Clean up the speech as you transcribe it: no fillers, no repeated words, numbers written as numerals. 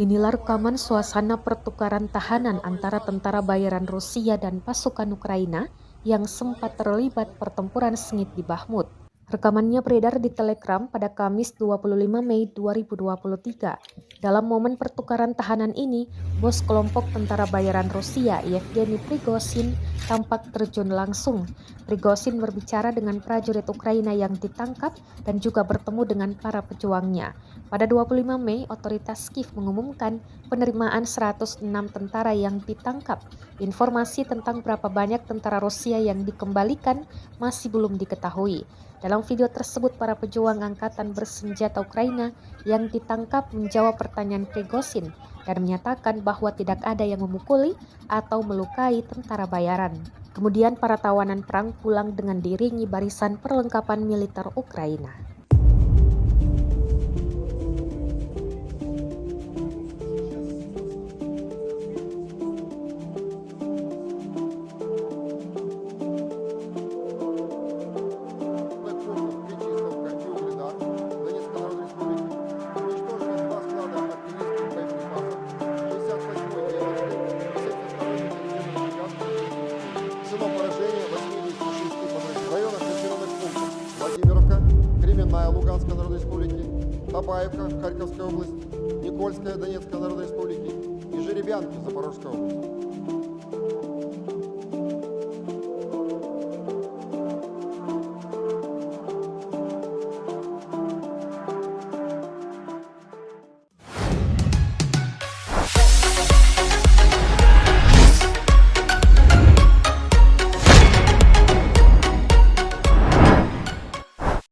Inilah rekaman suasana pertukaran tahanan antara tentara bayaran Rusia dan pasukan Ukraina yang sempat terlibat pertempuran sengit di Bakhmut. Rekamannya beredar di Telegram pada Kamis 25 Mei 2023. Dalam momen pertukaran tahanan ini, bos kelompok tentara bayaran Rusia, Yevgeny Prigozhin, tampak terjun langsung. Prigozhin berbicara dengan prajurit Ukraina yang ditangkap dan juga bertemu dengan para pejuangnya. Pada 25 Mei, otoritas Kiev mengumumkan penerimaan 106 tentara yang ditangkap. Informasi tentang berapa banyak tentara Rusia yang dikembalikan masih belum diketahui. Dalam video tersebut, para pejuang angkatan bersenjata Ukraina yang ditangkap menjawab pertanyaan Prigozhin dan menyatakan bahwa tidak ada yang memukuli atau melukai tentara bayaran. Kemudian para tawanan perang pulang dengan diiringi barisan perlengkapan militer Ukraina. Нанесено поражение 86 в районах населенных пунктов Владимировка, Кременная Луганской Народной Республики, Табаевка Харьковской области, Никольская Донецкой Народной Республики и Жеребянки Запорожской области.